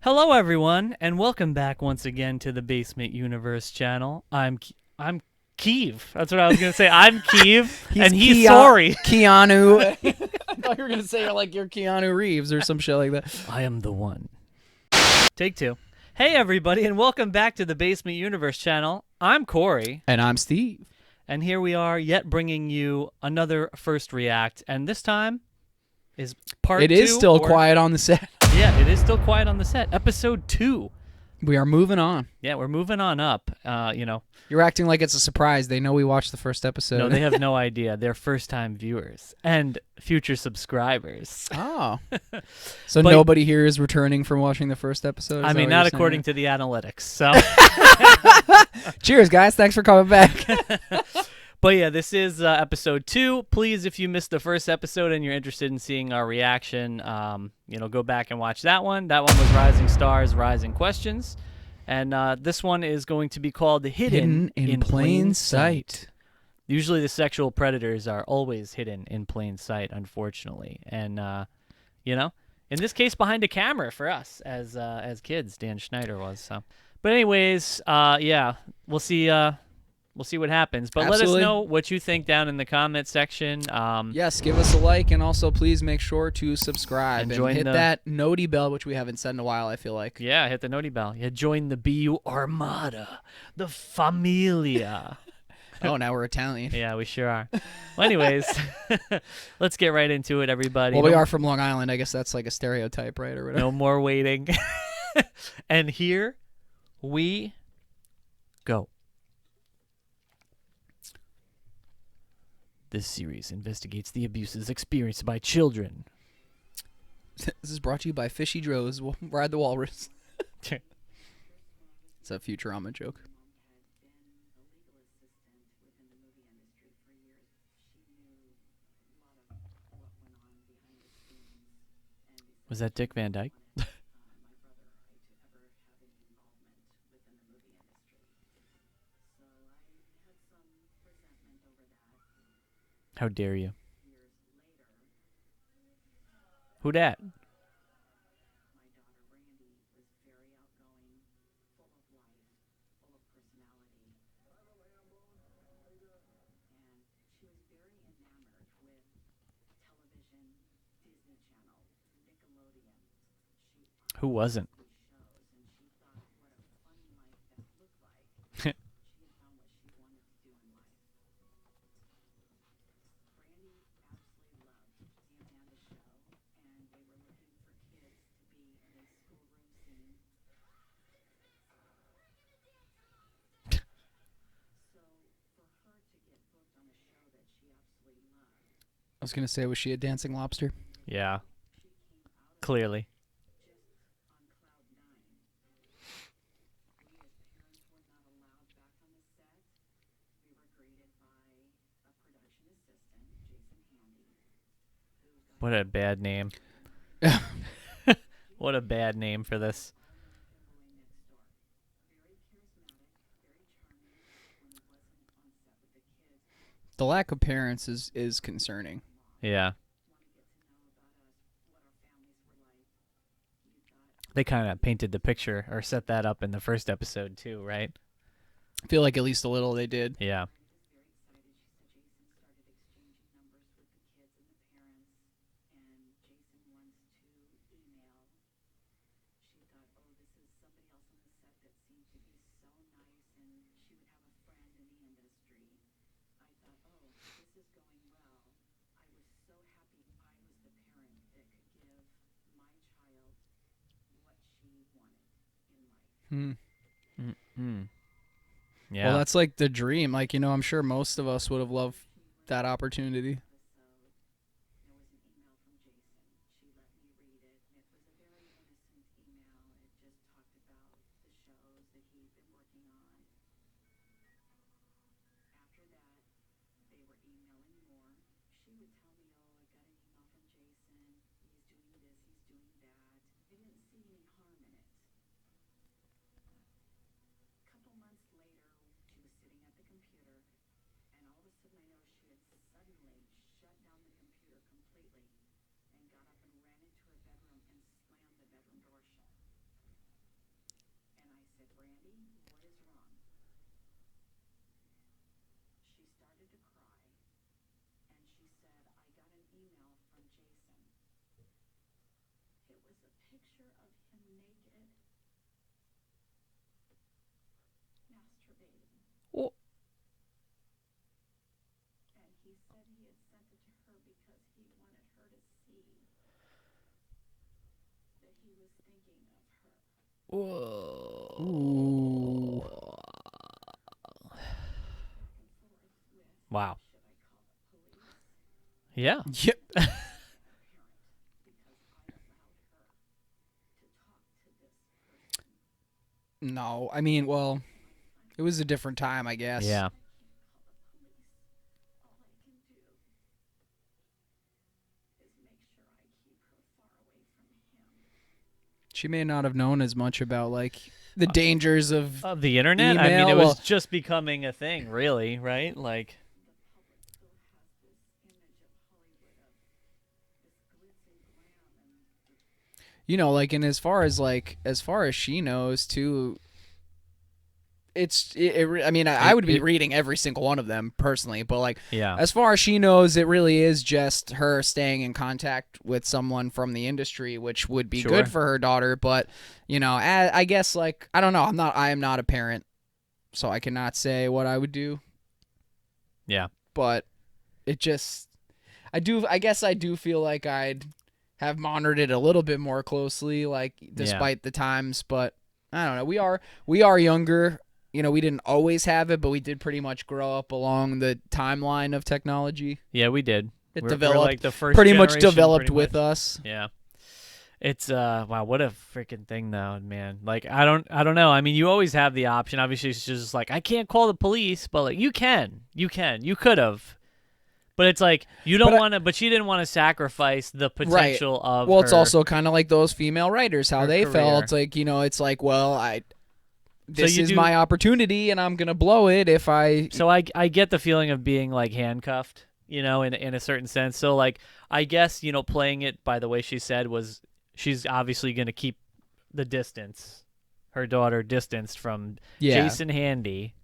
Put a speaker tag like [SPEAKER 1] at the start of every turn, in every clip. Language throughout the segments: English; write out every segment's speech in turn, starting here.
[SPEAKER 1] Hello, everyone, and welcome back once again to the Basement Universe channel. I'm Keeve. That's what I was gonna say. I'm Keeve, and he's sorry.
[SPEAKER 2] Keanu. I thought you were gonna say you're Keanu Reeves or some shit like that.
[SPEAKER 1] I am the one. Take two. Hey, everybody, and welcome back to the Basement Universe channel. I'm Cory,
[SPEAKER 2] And I'm Steve.
[SPEAKER 1] and here we are, yet bringing you another first react, and this time is part 2.
[SPEAKER 2] It is still quiet on the set.
[SPEAKER 1] Yeah, it is still quiet on the set. Episode 2.
[SPEAKER 2] We are moving on.
[SPEAKER 1] Yeah, we're moving on up.
[SPEAKER 2] You're acting like it's a surprise. They know we watched the first episode.
[SPEAKER 1] No, they have no idea. They're first-time viewers and future subscribers.
[SPEAKER 2] Oh. So
[SPEAKER 1] But-
[SPEAKER 2] nobody here is returning from watching the first episode?
[SPEAKER 1] I mean, not according to the analytics. So,
[SPEAKER 2] Cheers, guys. Thanks for coming back.
[SPEAKER 1] but yeah, this is episode 2. Please, if you missed the first episode and you're interested in seeing our reaction, go back and watch that one. That one was Rising Stars, Rising Questions. And this one is going to be called Hidden
[SPEAKER 2] in Plain Sight.
[SPEAKER 1] Usually the sexual predators are always hidden in plain sight, unfortunately. And, in this case, behind a camera for us as kids, Dan Schneider was. So, but anyways, we'll see. We'll see what happens. But
[SPEAKER 2] Absolutely.
[SPEAKER 1] let us know what you think down in the comment section.
[SPEAKER 2] Yes, give us a like, and also please make sure to subscribe
[SPEAKER 1] And
[SPEAKER 2] and,
[SPEAKER 1] join
[SPEAKER 2] hit
[SPEAKER 1] the-
[SPEAKER 2] that noti bell, which we haven't said in a while, I feel like.
[SPEAKER 1] Yeah, hit the noti bell. Yeah, join the BU Armada, the Familia.
[SPEAKER 2] Oh, now we're Italian.
[SPEAKER 1] Yeah, we sure are. Well, anyways, let's get right into it, everybody.
[SPEAKER 2] Well, we are from Long Island. I guess that's like a stereotype, right? Or whatever.
[SPEAKER 1] No more waiting. And here we go. This series investigates the abuses experienced by children.
[SPEAKER 2] This is brought to you by Fishy Dro's Ride the Walrus. It's a Futurama joke.
[SPEAKER 1] Was that Dick Van Dyke? How dare you? Who dat? Who wasn't?
[SPEAKER 2] I was going to say, was she a dancing lobster?
[SPEAKER 1] Yeah. Clearly. What a bad name. What a bad name for this.
[SPEAKER 2] The lack of parents is concerning.
[SPEAKER 1] Yeah. They kind of painted the picture or set that up in the first episode too, right?
[SPEAKER 2] I feel like at least a little they did.
[SPEAKER 1] Yeah. Yeah.
[SPEAKER 2] Well, that's like the dream. Like, I'm sure most of us would have loved that opportunity. Ooh.
[SPEAKER 1] Whoa. Wow. Yeah.
[SPEAKER 2] Yep. No, I mean, well, it was a different time, I guess.
[SPEAKER 1] Yeah.
[SPEAKER 2] She may not have known as much about like the dangers of
[SPEAKER 1] Of the internet? I mean, it
[SPEAKER 2] email.
[SPEAKER 1] was
[SPEAKER 2] Well,
[SPEAKER 1] just becoming a thing, really, right? Like,
[SPEAKER 2] like, and as far as she knows too, I mean, I
[SPEAKER 1] it,
[SPEAKER 2] would be
[SPEAKER 1] it
[SPEAKER 2] reading every single one of them personally, but like
[SPEAKER 1] yeah.
[SPEAKER 2] as far as she knows, it really is just her staying in contact with someone from the industry, which would be
[SPEAKER 1] Sure.
[SPEAKER 2] good for her daughter. But I guess like I don't know. I am not a parent, so I cannot say what I would do.
[SPEAKER 1] Yeah.
[SPEAKER 2] But it just, I guess I do feel like I'd have monitored it a little bit more closely, like
[SPEAKER 1] Yeah.
[SPEAKER 2] despite the times. But I don't know. We are younger. We didn't always have it, but we did pretty much grow up along the timeline of technology.
[SPEAKER 1] Yeah, we did.
[SPEAKER 2] It
[SPEAKER 1] We're
[SPEAKER 2] developed
[SPEAKER 1] like the first
[SPEAKER 2] pretty much
[SPEAKER 1] generation,
[SPEAKER 2] developed
[SPEAKER 1] pretty
[SPEAKER 2] with
[SPEAKER 1] much.
[SPEAKER 2] us.
[SPEAKER 1] Yeah. It's wow, what a freaking thing though, man. Like I don't know. I mean, you always have the option. Obviously, it's just like I can't call the police, but like you can. You can. You could have. But it's like you don't
[SPEAKER 2] But
[SPEAKER 1] want to but she didn't want to sacrifice the
[SPEAKER 2] right.
[SPEAKER 1] potential of
[SPEAKER 2] Well, it's
[SPEAKER 1] her
[SPEAKER 2] also kind of like those female writers, how
[SPEAKER 1] her
[SPEAKER 2] they
[SPEAKER 1] career.
[SPEAKER 2] felt. Like it's like, well,
[SPEAKER 1] So
[SPEAKER 2] this
[SPEAKER 1] you
[SPEAKER 2] is
[SPEAKER 1] do
[SPEAKER 2] my opportunity, and I'm gonna blow it if I.
[SPEAKER 1] so I get the feeling of being like handcuffed, in a certain sense. So like I guess, playing it by the way she said was she's obviously going to keep the distance, her daughter distanced from
[SPEAKER 2] Yeah.
[SPEAKER 1] Jason Handy.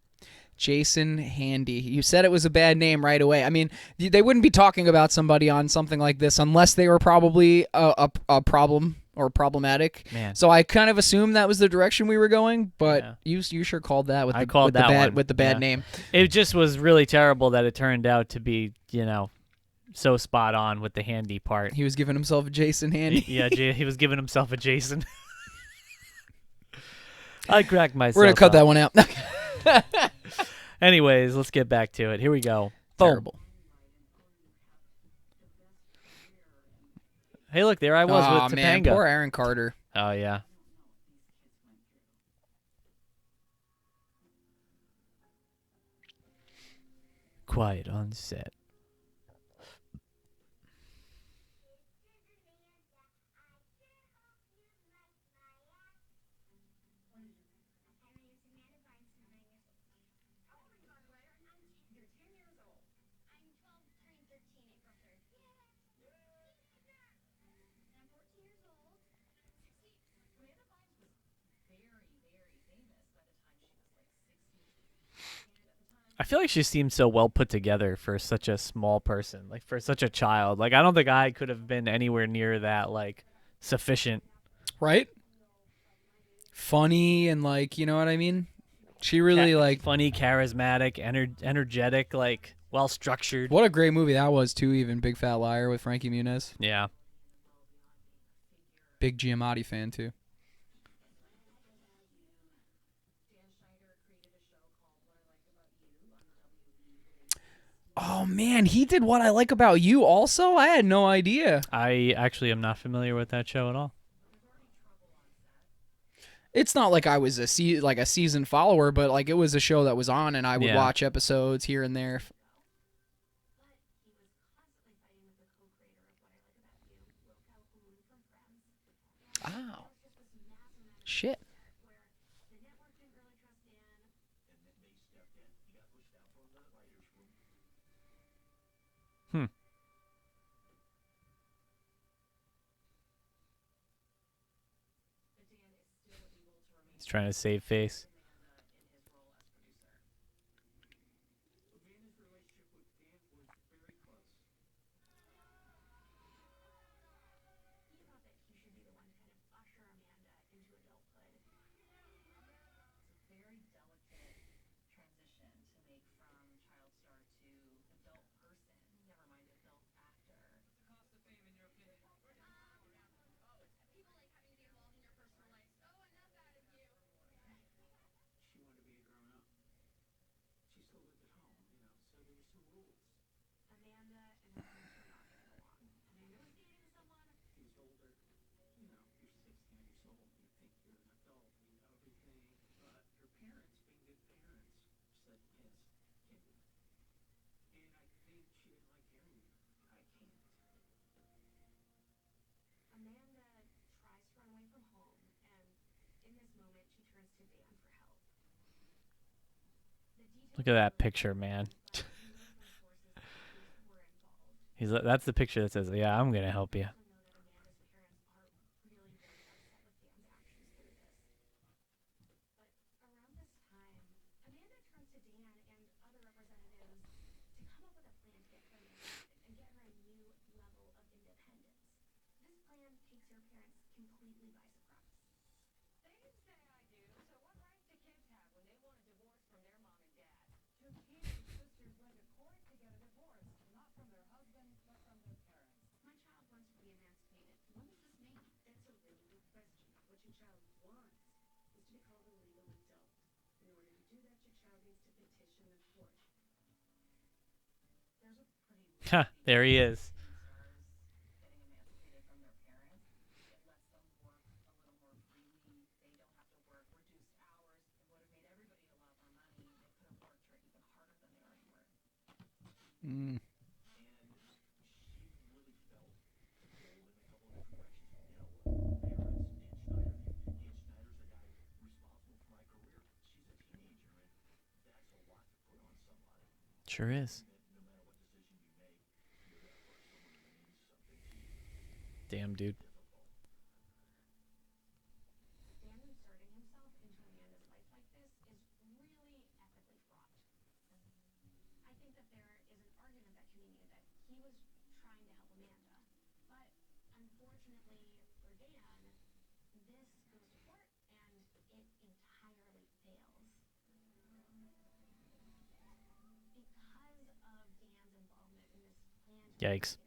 [SPEAKER 2] Jason Handy. You said it was a bad name right away. I mean, they wouldn't be talking about somebody on something like this unless they were probably a problem or problematic.
[SPEAKER 1] Man.
[SPEAKER 2] So I kind of assumed that was the direction we were going, but
[SPEAKER 1] Yeah.
[SPEAKER 2] you sure called that with
[SPEAKER 1] I
[SPEAKER 2] the
[SPEAKER 1] called
[SPEAKER 2] with the
[SPEAKER 1] that
[SPEAKER 2] bad
[SPEAKER 1] one.
[SPEAKER 2] with the bad
[SPEAKER 1] Yeah.
[SPEAKER 2] name.
[SPEAKER 1] It just was really terrible that it turned out to be, so spot on with the handy part.
[SPEAKER 2] He was giving himself a Jason Handy.
[SPEAKER 1] Yeah, he was giving himself a Jason. I cracked myself.
[SPEAKER 2] We're gonna cut
[SPEAKER 1] up.
[SPEAKER 2] that one out.
[SPEAKER 1] Anyways, let's get back to it. Here we go. Boom.
[SPEAKER 2] Terrible.
[SPEAKER 1] Hey, look, there I was
[SPEAKER 2] Oh
[SPEAKER 1] with
[SPEAKER 2] man,
[SPEAKER 1] Topanga.
[SPEAKER 2] poor Aaron Carter.
[SPEAKER 1] Oh yeah. Quiet on set. I feel like she seemed so well put together for such a small person, like for such a child. Like I don't think I could have been anywhere near that like sufficient.
[SPEAKER 2] Right? Funny and like, you know what I mean? She really like
[SPEAKER 1] funny, charismatic, energetic, like well structured.
[SPEAKER 2] what a great movie that was too, even Big Fat Liar with Frankie Muniz.
[SPEAKER 1] Yeah.
[SPEAKER 2] Big Giamatti fan too. Oh man, he did What I Like About You also? I had no idea.
[SPEAKER 1] I actually am not familiar with that show at all.
[SPEAKER 2] It's not like I was a season follower, but like it was a show that was on and I would
[SPEAKER 1] Yeah.
[SPEAKER 2] watch episodes here and there. Oh. Shit.
[SPEAKER 1] Hmm. He's trying to save face. Look at that picture, man. That's the picture that says, "Yeah, I'm gonna help you." Ha! There he is.
[SPEAKER 2] Mm.
[SPEAKER 1] Sure is. Damn, dude. Yikes.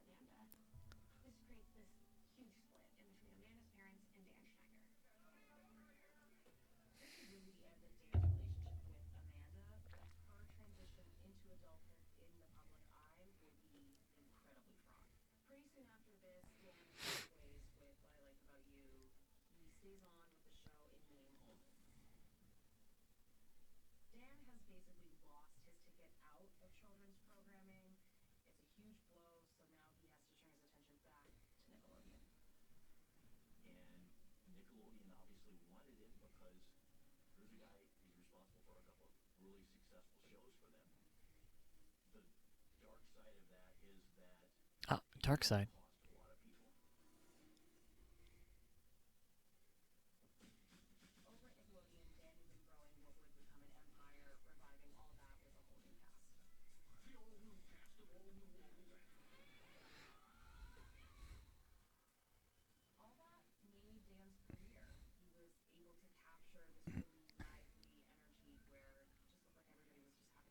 [SPEAKER 1] Oh, dark side.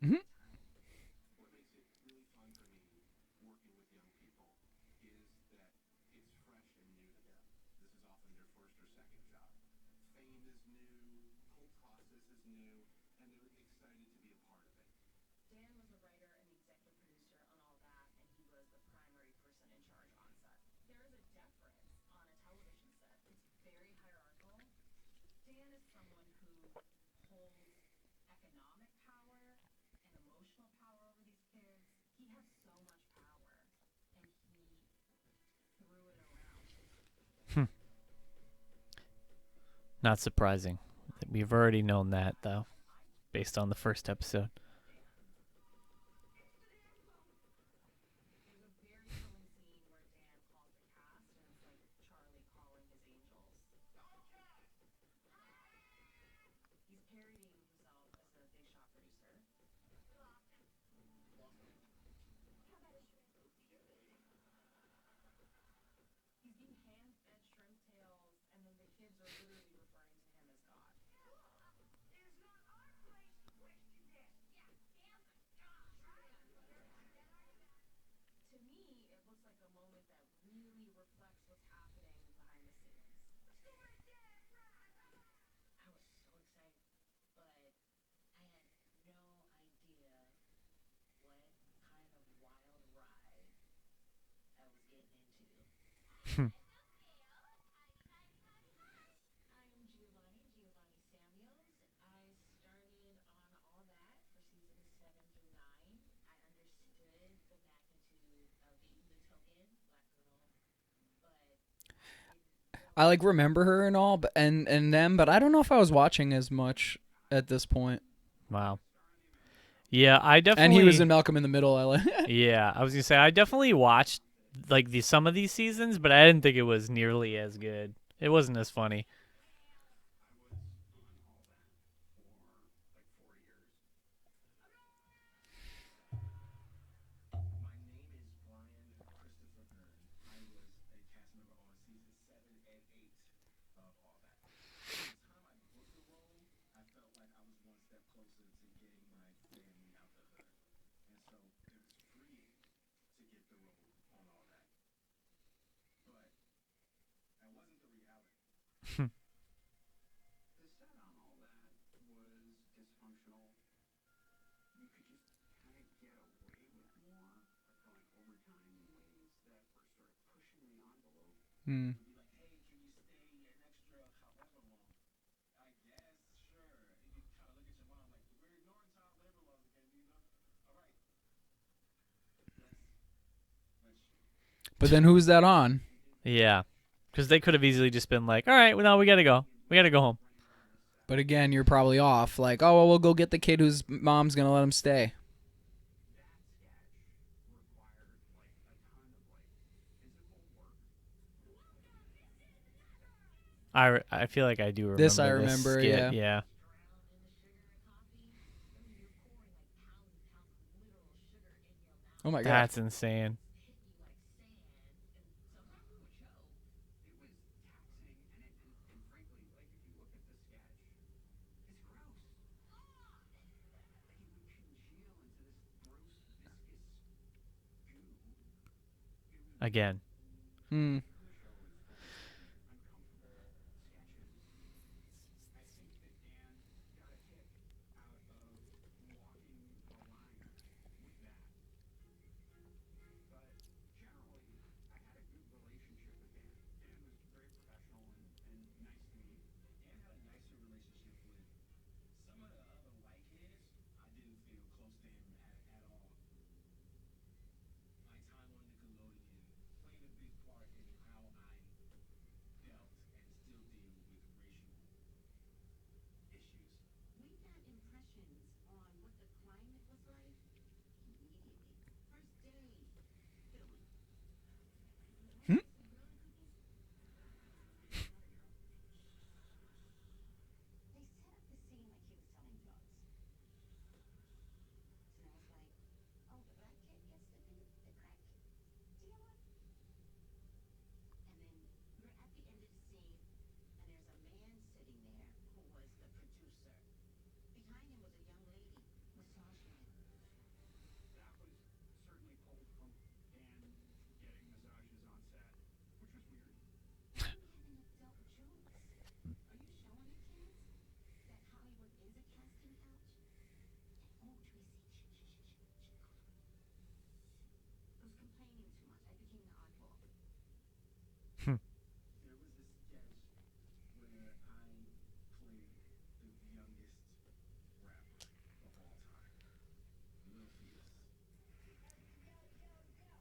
[SPEAKER 2] Hmm. Hmm. Not surprising. We've already known that, though, based on the first episode. I like remember her and all, but and them, but I don't know if I was watching as much at this point.
[SPEAKER 1] Wow. Yeah, I
[SPEAKER 2] And he was
[SPEAKER 1] definitely.
[SPEAKER 2] in Malcolm in the Middle. I like.
[SPEAKER 1] Yeah, I was gonna say I definitely watched like some of these seasons, but I didn't think it was nearly as good. It wasn't as funny.
[SPEAKER 2] Hmm. But then who's that on?
[SPEAKER 1] Yeah, because they could have easily just been like, "All right, well, no, we gotta go. We gotta go home."
[SPEAKER 2] But again, you're probably off. Like, oh, well, we'll go get the kid whose mom's gonna let him stay.
[SPEAKER 1] I feel like I do
[SPEAKER 2] This I
[SPEAKER 1] remember this
[SPEAKER 2] remember.
[SPEAKER 1] skit.
[SPEAKER 2] Yeah.
[SPEAKER 1] Yeah,
[SPEAKER 2] Oh my god.
[SPEAKER 1] that's insane. Again,
[SPEAKER 2] Hmm. Hmm?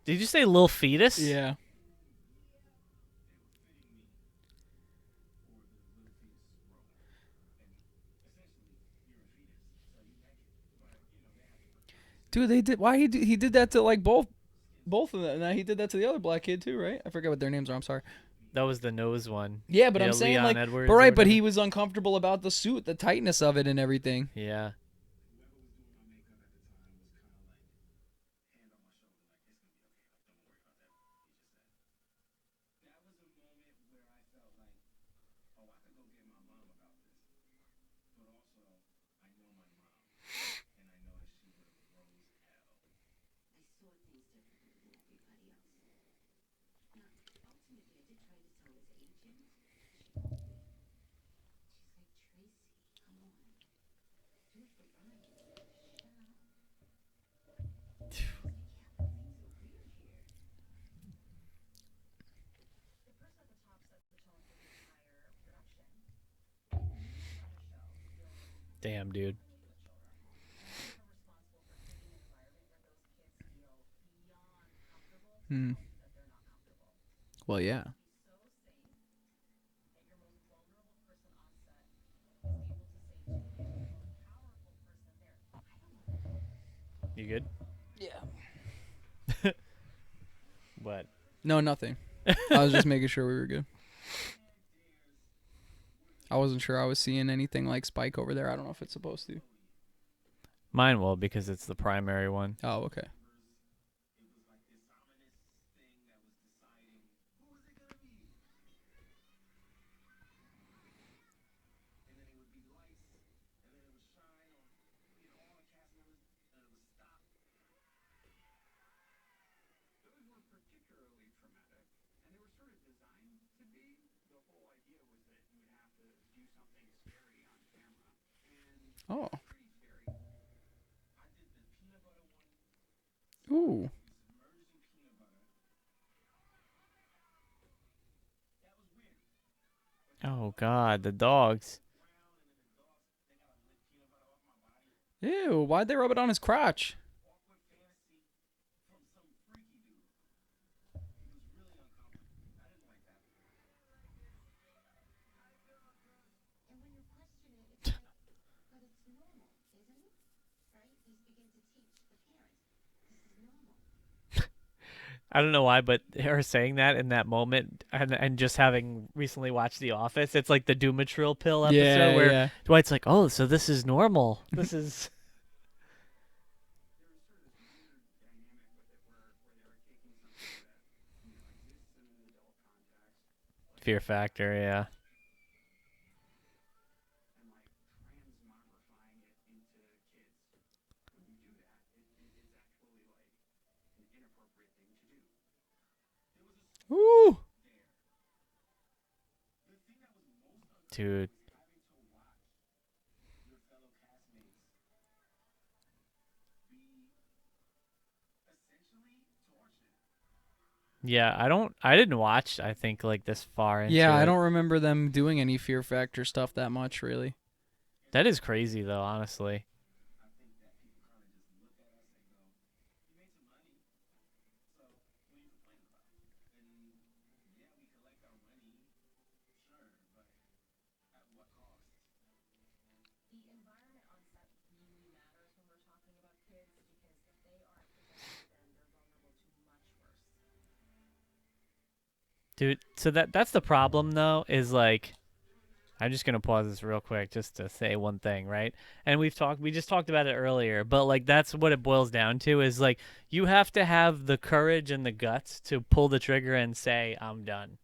[SPEAKER 1] did you say Lil Fetus?
[SPEAKER 2] Yeah. Dude, they did. Why he did that to like both of them? Now he did that to the other black kid too, right? I forget what their names are. I'm sorry.
[SPEAKER 1] That was the nose one.
[SPEAKER 2] Yeah, but I'm
[SPEAKER 1] Yeah,
[SPEAKER 2] saying
[SPEAKER 1] Leon
[SPEAKER 2] like, but
[SPEAKER 1] Edwards or
[SPEAKER 2] right, but
[SPEAKER 1] whatever.
[SPEAKER 2] he was uncomfortable about the suit, the tightness of it, and everything.
[SPEAKER 1] Yeah. Damn, dude.
[SPEAKER 2] Hmm. Well, yeah.
[SPEAKER 1] You good?
[SPEAKER 2] Yeah.
[SPEAKER 1] What?
[SPEAKER 2] No, nothing. I was just making sure we were good. I wasn't sure I was seeing anything like Spike over there. I don't know if it's supposed to.
[SPEAKER 1] Mine will because it's the primary one.
[SPEAKER 2] Oh, okay. Oh. Ooh.
[SPEAKER 1] Oh God, the dogs.
[SPEAKER 2] Ew, why'd they rub it on his crotch?
[SPEAKER 1] I don't know why, but her saying that in that moment, and just having recently watched The Office, it's like the Doomatrill pill episode
[SPEAKER 2] Yeah,
[SPEAKER 1] where
[SPEAKER 2] yeah.
[SPEAKER 1] Dwight's like, "Oh, so this is normal. This is Fear Factor." Yeah.
[SPEAKER 2] Ooh.
[SPEAKER 1] Dude. Yeah, I didn't watch, I think, like this far
[SPEAKER 2] Yeah,
[SPEAKER 1] into
[SPEAKER 2] I
[SPEAKER 1] it.
[SPEAKER 2] don't remember them doing any Fear Factor stuff that much, really.
[SPEAKER 1] That is crazy though, honestly. Dude, so that's the problem though, is like I'm just gonna pause this real quick just to say one thing, right? And we just talked about it earlier, but like that's what it boils down to is like you have to have the courage and the guts to pull the trigger and say, I'm done.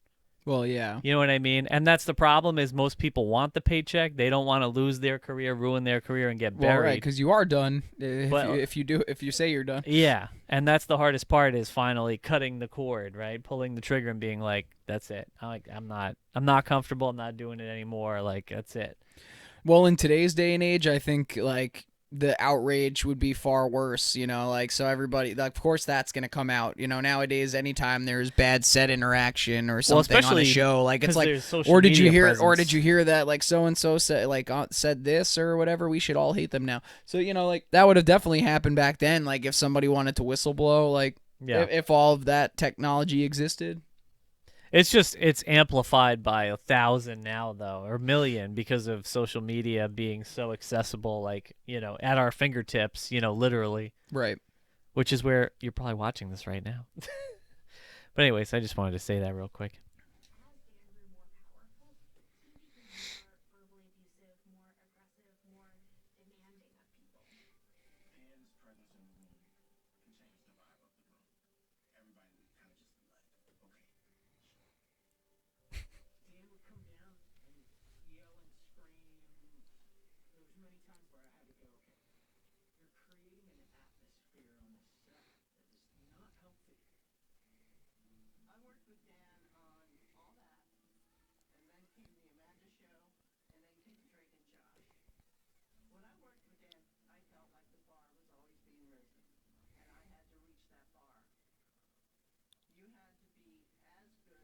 [SPEAKER 2] Well, yeah.
[SPEAKER 1] You know what I mean? And that's the problem is most people want the paycheck. They don't want to lose their career, ruin their career, and get
[SPEAKER 2] Well, right,
[SPEAKER 1] buried.
[SPEAKER 2] because you are done
[SPEAKER 1] But
[SPEAKER 2] if you say you're done.
[SPEAKER 1] yeah, and that's the hardest part is finally cutting the cord, right? Pulling the trigger and being like, "That's it. I'm not comfortable. I'm not doing it anymore. Like that's it."
[SPEAKER 2] Well, in today's day and age, I think like the outrage would be far worse, like so everybody like, of course that's going to come out. Nowadays anytime there's bad set interaction or
[SPEAKER 1] Well,
[SPEAKER 2] something on a
[SPEAKER 1] especially
[SPEAKER 2] show, like it's
[SPEAKER 1] because
[SPEAKER 2] like
[SPEAKER 1] there's social
[SPEAKER 2] or did you
[SPEAKER 1] media
[SPEAKER 2] hear
[SPEAKER 1] presence.
[SPEAKER 2] that like so and so said like said this or whatever, we should all hate them now. So, like that would have definitely happened back then, like if somebody wanted to whistleblow, like
[SPEAKER 1] Yeah,
[SPEAKER 2] if all of that technology existed.
[SPEAKER 1] it's amplified by 1,000 now though, or 1,000,000 because of social media being so accessible, like at our fingertips, literally.
[SPEAKER 2] Right.
[SPEAKER 1] Which is where you're probably watching this right now. But anyways, I just wanted to say that real quick.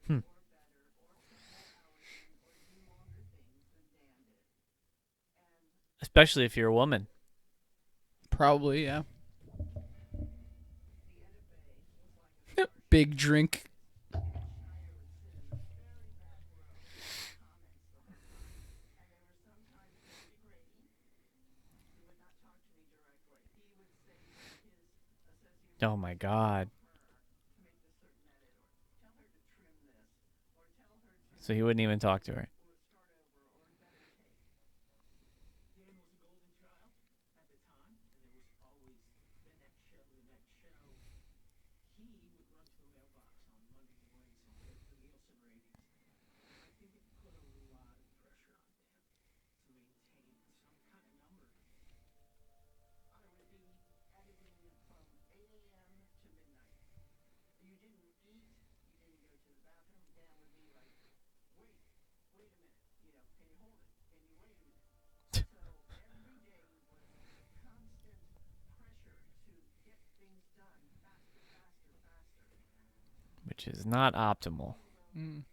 [SPEAKER 1] Hmm. Especially if you're a woman.
[SPEAKER 2] Probably, yeah. Big drink.
[SPEAKER 1] Oh my God. So he wouldn't even talk to her. Which is not optimal.
[SPEAKER 2] Mm.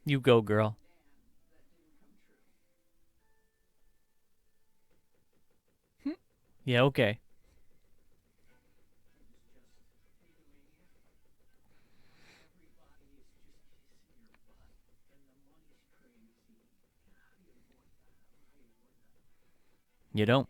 [SPEAKER 1] You go, girl. Yeah, okay. You don't.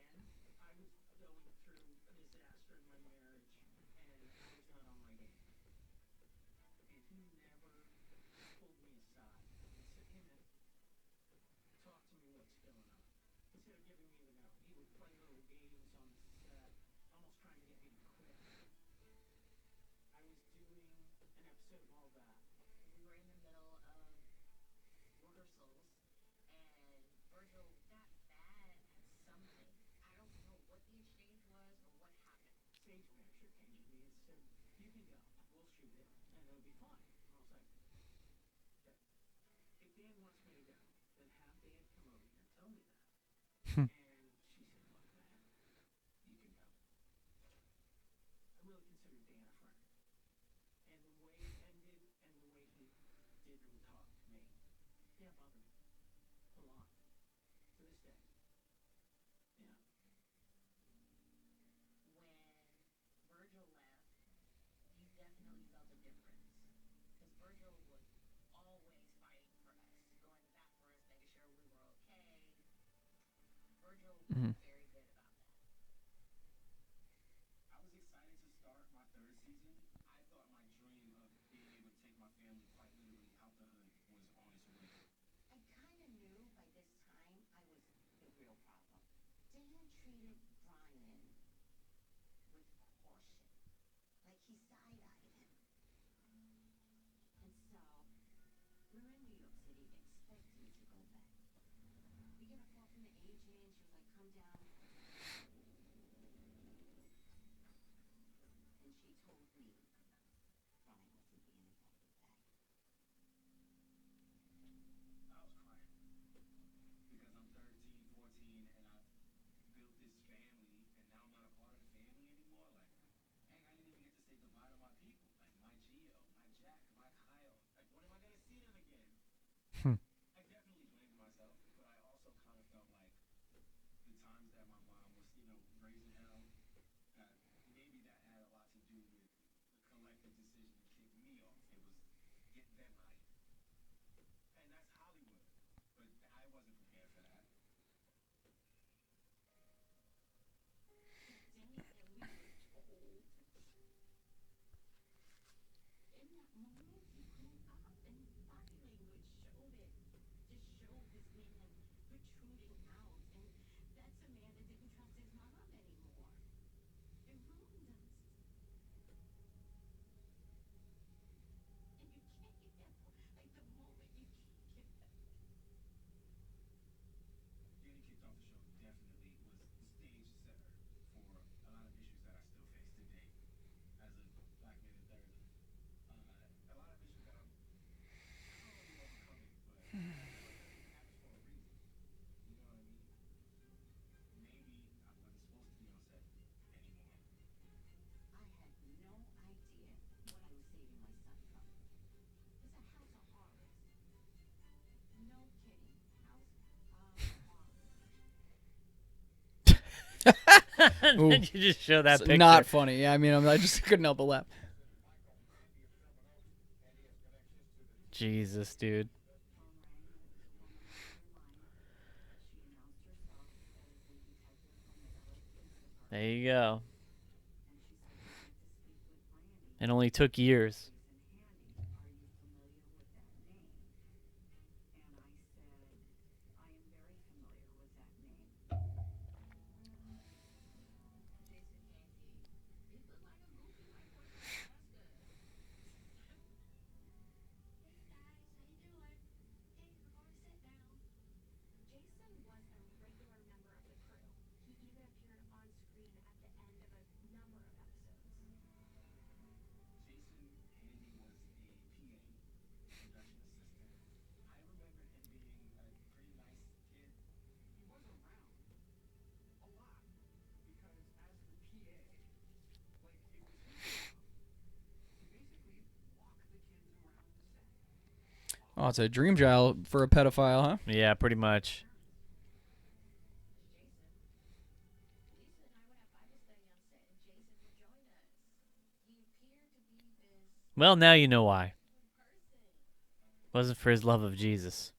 [SPEAKER 1] Mhm. And
[SPEAKER 2] Ooh,
[SPEAKER 1] then you just show that
[SPEAKER 2] it's
[SPEAKER 1] picture.
[SPEAKER 2] not funny. Yeah, I mean, I just couldn't help but laugh.
[SPEAKER 1] Jesus, dude. There you go. It only took years.
[SPEAKER 2] Oh, it's a dream child for a pedophile, huh?
[SPEAKER 1] Yeah, pretty much. Well, now you know why. Wasn't for his love of Jesus.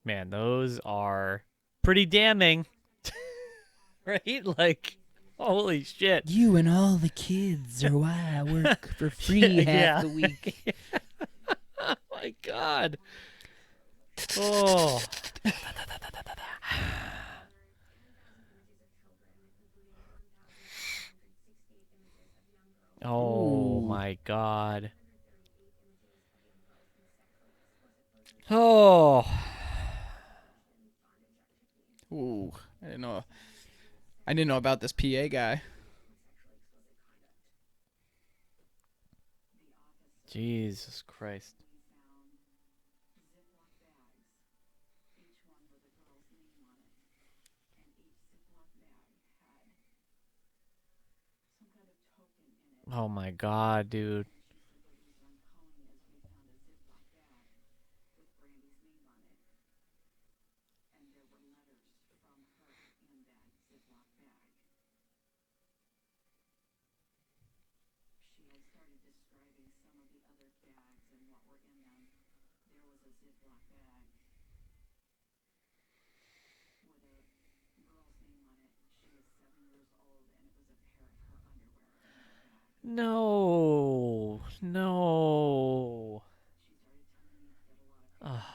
[SPEAKER 1] Man, those are pretty damning. Right? Like, holy shit.
[SPEAKER 2] You and all the kids are why I work for free half the week.
[SPEAKER 1] Oh my god. Oh. Oh
[SPEAKER 2] Ooh.
[SPEAKER 1] my god. Oh.
[SPEAKER 2] Ooh. I didn't know. I didn't know about this PA guy.
[SPEAKER 1] Jesus Christ. Oh my god, dude. No. No. Ah.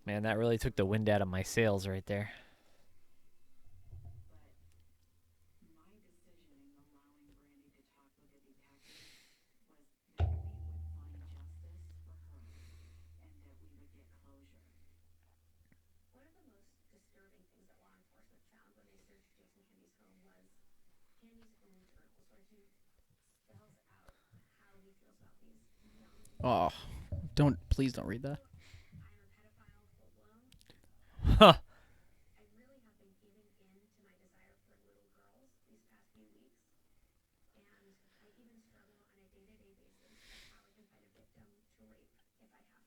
[SPEAKER 1] Man, that really took the wind out of my sails right there.
[SPEAKER 2] Oh, please don't read that.
[SPEAKER 1] Huh.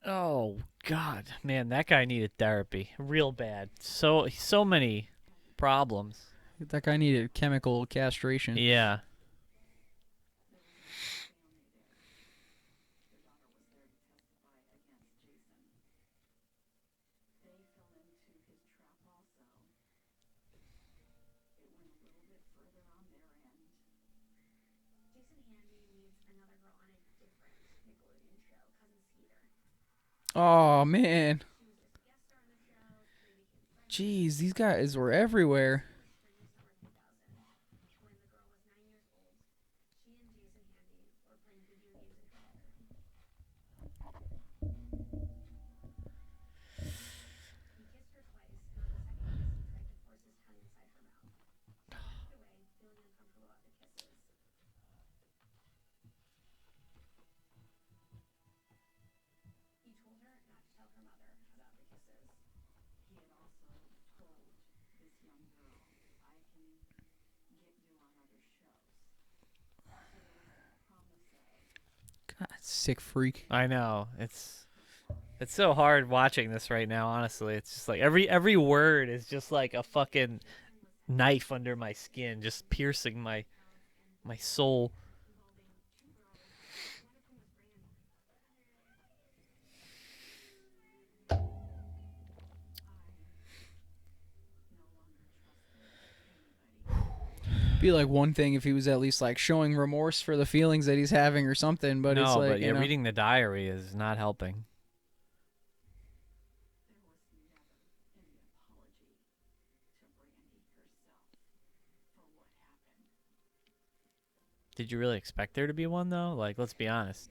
[SPEAKER 1] Oh god, man, that guy needed therapy real bad. So many problems.
[SPEAKER 2] That guy needed chemical castration.
[SPEAKER 1] Yeah.
[SPEAKER 2] Oh man. Jeez, these guys were everywhere. God, sick freak.
[SPEAKER 1] I know. It's so hard watching this right now, honestly. It's just like every word is just like a fucking knife under my skin, just piercing my soul.
[SPEAKER 2] Be like one thing if he was at least like showing remorse for the feelings that he's having or something, but it's
[SPEAKER 1] No,
[SPEAKER 2] like,
[SPEAKER 1] but yeah,
[SPEAKER 2] you know.
[SPEAKER 1] reading the diary is not helping. Did you really expect there to be one though? Like, let's be honest.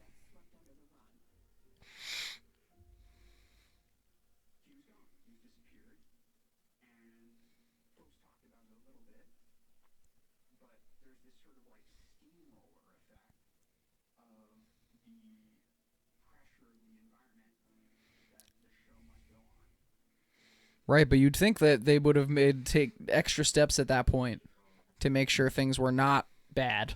[SPEAKER 2] Right, but you'd think that they would have made take extra steps at that point to make sure things were not bad.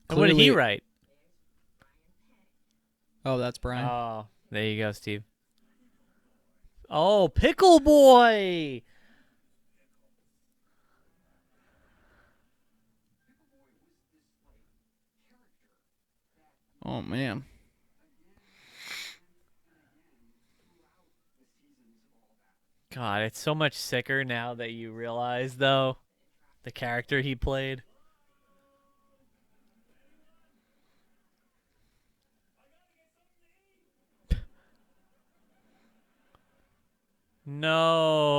[SPEAKER 1] And what did he
[SPEAKER 2] Clearly-
[SPEAKER 1] write?
[SPEAKER 2] Oh, that's Brian.
[SPEAKER 1] Oh, there you go, Steve. Oh, Pickle Boy.
[SPEAKER 2] Oh man.
[SPEAKER 1] God, it's so much sicker now that you realize, though, the character he played.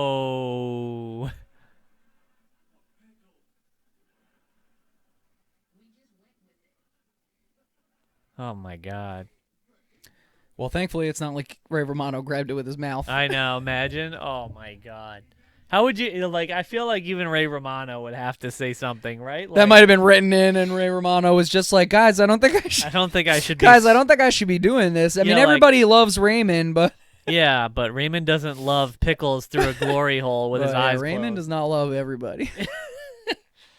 [SPEAKER 1] No. Oh my God.
[SPEAKER 2] Well, thankfully it's not like Ray Romano grabbed it with his mouth.
[SPEAKER 1] I know. Imagine. Oh my God. How would you like? I feel like even Ray Romano would have to say something, right? Like,
[SPEAKER 2] That might have been written in, and Ray Romano was just like, "Guys, I don't think I should.
[SPEAKER 1] I don't think I should.
[SPEAKER 2] Guys, I don't think I should be doing this. I mean,
[SPEAKER 1] like-
[SPEAKER 2] everybody loves Raymond, but
[SPEAKER 1] Yeah, but Raymond doesn't love pickles through a glory hole with his
[SPEAKER 2] but, yeah,
[SPEAKER 1] eyes
[SPEAKER 2] Raymond
[SPEAKER 1] closed.
[SPEAKER 2] does not love everybody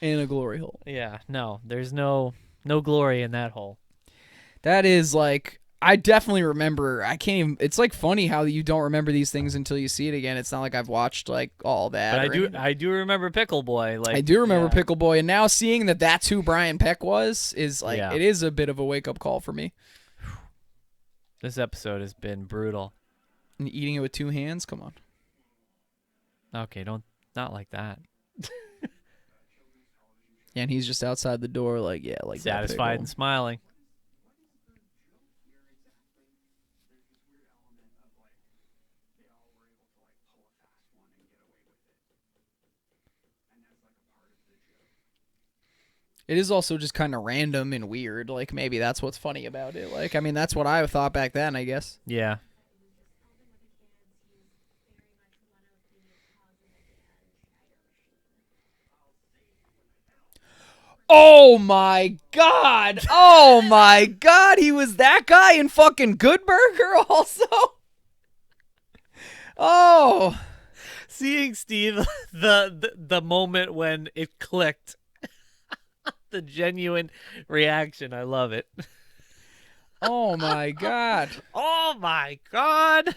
[SPEAKER 2] in a glory hole.
[SPEAKER 1] Yeah, no, there's no glory in that hole.
[SPEAKER 2] That is like, I definitely remember. I can't even. It's like funny how you don't remember these things until you see it again. It's not like I've watched like all that.
[SPEAKER 1] But
[SPEAKER 2] or anything.
[SPEAKER 1] I do remember Pickle Boy. Like
[SPEAKER 2] I do remember
[SPEAKER 1] yeah.
[SPEAKER 2] Pickle Boy, and now seeing that that's who Brian Peck was is like,
[SPEAKER 1] Yeah.
[SPEAKER 2] it is a bit of a wake up call for me.
[SPEAKER 1] This episode has been brutal.
[SPEAKER 2] And eating it with two hands, come on.
[SPEAKER 1] Okay, not like that.
[SPEAKER 2] Yeah, and he's just outside the door, like, yeah, like that
[SPEAKER 1] Satisfied
[SPEAKER 2] pickle.
[SPEAKER 1] and smiling.
[SPEAKER 2] It is also just kind of random and weird. Like, maybe that's what's funny about it. Like, I mean, that's what I thought back then, I guess.
[SPEAKER 1] Yeah.
[SPEAKER 2] Oh my god! Oh my god! He was that guy in fucking Good Burger also? Oh!
[SPEAKER 1] Seeing Steve, the moment when it clicked, the genuine reaction, I love it.
[SPEAKER 2] Oh my god.
[SPEAKER 1] Oh my God.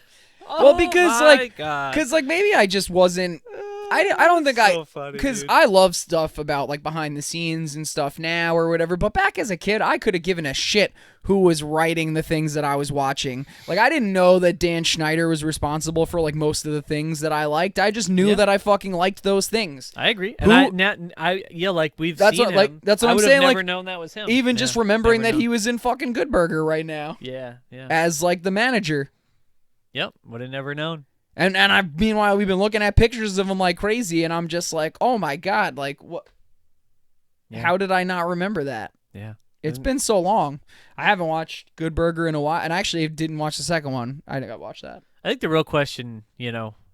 [SPEAKER 2] Well, because, like,
[SPEAKER 1] God.
[SPEAKER 2] Because, like, maybe I just wasn't... I don't think
[SPEAKER 1] so funny,
[SPEAKER 2] because
[SPEAKER 1] dude.
[SPEAKER 2] I love stuff about like behind the scenes and stuff now or whatever. But back as a kid, I could have given a shit who was writing the things that I was watching. Like, I didn't know that Dan Schneider was responsible for like most of the things that I liked. I just knew
[SPEAKER 1] Yeah.
[SPEAKER 2] that I fucking liked those things.
[SPEAKER 1] I agree,
[SPEAKER 2] Who-
[SPEAKER 1] and yeah, like we've
[SPEAKER 2] That's
[SPEAKER 1] seen
[SPEAKER 2] what-
[SPEAKER 1] him.
[SPEAKER 2] like, that's what
[SPEAKER 1] I
[SPEAKER 2] I'm
[SPEAKER 1] would
[SPEAKER 2] saying,
[SPEAKER 1] have
[SPEAKER 2] like,
[SPEAKER 1] never known that was him.
[SPEAKER 2] Even
[SPEAKER 1] Yeah,
[SPEAKER 2] just remembering
[SPEAKER 1] never
[SPEAKER 2] that he
[SPEAKER 1] known.
[SPEAKER 2] was in fucking Good Burger right now
[SPEAKER 1] Yeah, yeah.
[SPEAKER 2] as like the manager.
[SPEAKER 1] Yep, would have never known.
[SPEAKER 2] And I meanwhile we've been looking at pictures of him like crazy, and I'm just like, oh my god, like what?
[SPEAKER 1] Yeah.
[SPEAKER 2] How did I not remember that?
[SPEAKER 1] Yeah.
[SPEAKER 2] It's been so long. I haven't watched Good Burger in a while, and I actually didn't watch the second one. I think I watched that.
[SPEAKER 1] I think the real question,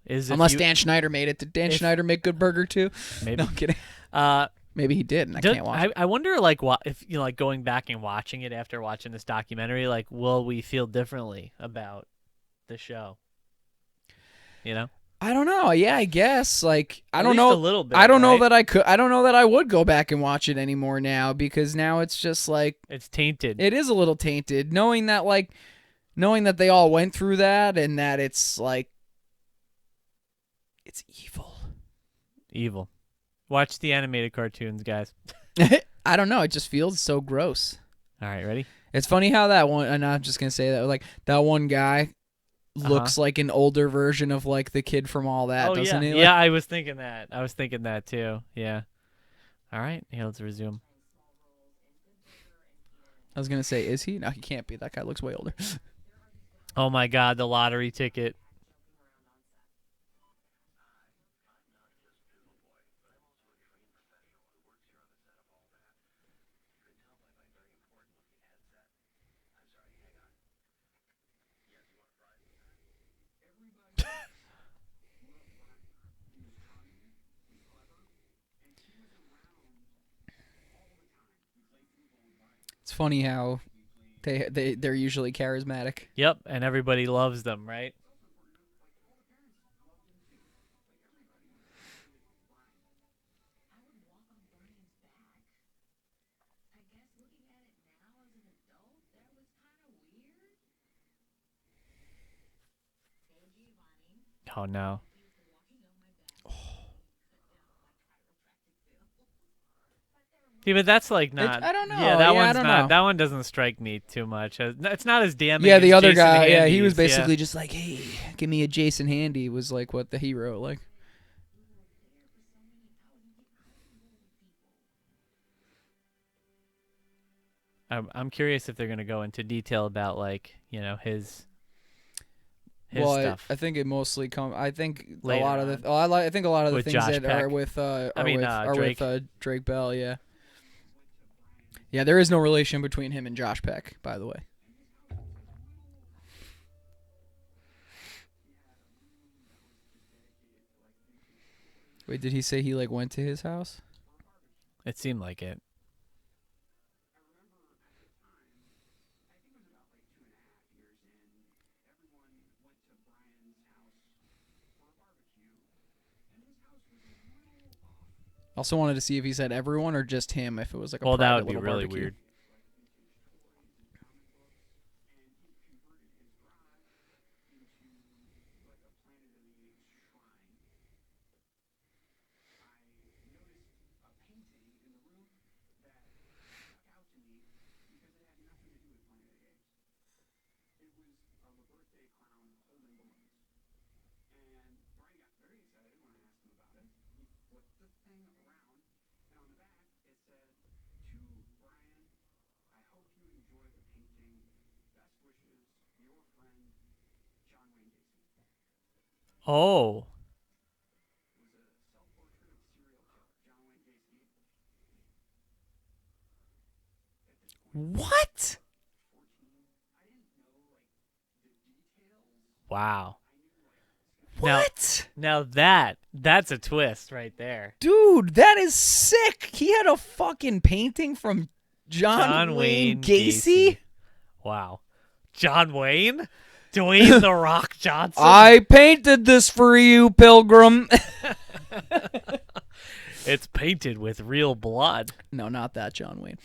[SPEAKER 1] is if
[SPEAKER 2] Unless
[SPEAKER 1] you
[SPEAKER 2] Dan Schneider made it. Did Dan
[SPEAKER 1] if
[SPEAKER 2] Schneider make Good Burger too?
[SPEAKER 1] maybe.
[SPEAKER 2] No, I'm kidding.
[SPEAKER 1] Uh,
[SPEAKER 2] Maybe he did, and I can't watch it.
[SPEAKER 1] I wonder like what if like going back and watching it after watching this documentary, like will we feel differently about the show? You know,
[SPEAKER 2] I don't know. Yeah, I guess. Like, I
[SPEAKER 1] At
[SPEAKER 2] don't
[SPEAKER 1] least
[SPEAKER 2] know.
[SPEAKER 1] a little bit.
[SPEAKER 2] I don't know
[SPEAKER 1] right?
[SPEAKER 2] that I could. I don't know that I would go back and watch it anymore now because now it's just like
[SPEAKER 1] It's tainted.
[SPEAKER 2] it is a little tainted, knowing that they all went through that and that it's like it's evil.
[SPEAKER 1] Evil. Watch the animated cartoons, guys.
[SPEAKER 2] I don't know. It just feels so gross.
[SPEAKER 1] All right, ready?
[SPEAKER 2] It's funny how that one. And I'm just gonna say that like that one guy looks like an older version of like the kid from All That,
[SPEAKER 1] Oh
[SPEAKER 2] doesn't
[SPEAKER 1] yeah,
[SPEAKER 2] he? Like,
[SPEAKER 1] yeah. I was thinking that. I was thinking that too. Yeah. All right. Here, let's resume.
[SPEAKER 2] I was gonna say, is he? No, he can't be. That guy looks way older.
[SPEAKER 1] Oh my God, the lottery ticket.
[SPEAKER 2] It's funny how they're usually charismatic.
[SPEAKER 1] Yep, and everybody loves them, right? Oh no. Yeah, but that's like not.
[SPEAKER 2] I don't know.
[SPEAKER 1] Yeah, that
[SPEAKER 2] Yeah, I
[SPEAKER 1] one's
[SPEAKER 2] don't
[SPEAKER 1] not.
[SPEAKER 2] know.
[SPEAKER 1] That one doesn't strike me too much. It's not as damning.
[SPEAKER 2] Yeah,
[SPEAKER 1] as
[SPEAKER 2] the other
[SPEAKER 1] Jason
[SPEAKER 2] guy. Yeah, he was
[SPEAKER 1] Handy's,
[SPEAKER 2] basically just like, "Hey, give me a Jason Handy." Was like what the hero like.
[SPEAKER 1] I'm curious if they're gonna go into detail about like his
[SPEAKER 2] Well,
[SPEAKER 1] stuff
[SPEAKER 2] I think it mostly I think
[SPEAKER 1] Later
[SPEAKER 2] a lot of
[SPEAKER 1] on.
[SPEAKER 2] the. I think a lot of the
[SPEAKER 1] With
[SPEAKER 2] things
[SPEAKER 1] Josh
[SPEAKER 2] that
[SPEAKER 1] Peck.
[SPEAKER 2] are with.
[SPEAKER 1] Drake.
[SPEAKER 2] Drake Bell. Yeah. Yeah, there is no relation between him and Josh Peck, by the way. Wait, did he say he like went to his house?
[SPEAKER 1] It seemed like it.
[SPEAKER 2] Also wanted to see if he said everyone or just him. If it was like a
[SPEAKER 1] Well, that
[SPEAKER 2] private
[SPEAKER 1] would be
[SPEAKER 2] little
[SPEAKER 1] really
[SPEAKER 2] barbecue.
[SPEAKER 1] weird. Oh,
[SPEAKER 2] What?
[SPEAKER 1] wow.
[SPEAKER 2] What?
[SPEAKER 1] Now that's a twist right there.
[SPEAKER 2] Dude, that is sick. He had a fucking painting from John Wayne Gacy.
[SPEAKER 1] Wow. John Wayne? Dwayne the Rock Johnson?
[SPEAKER 2] I painted this for you, Pilgrim.
[SPEAKER 1] It's painted with real blood.
[SPEAKER 2] No, not that John Wayne.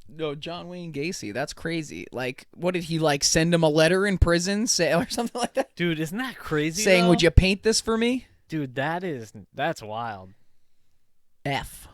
[SPEAKER 2] No, John Wayne Gacy. That's crazy. Like, what did he like? Send him a letter in prison, say or something like that,
[SPEAKER 1] Dude, isn't that crazy?
[SPEAKER 2] saying,
[SPEAKER 1] though?
[SPEAKER 2] "Would you paint this for me?"
[SPEAKER 1] Dude, that's wild.
[SPEAKER 2] F.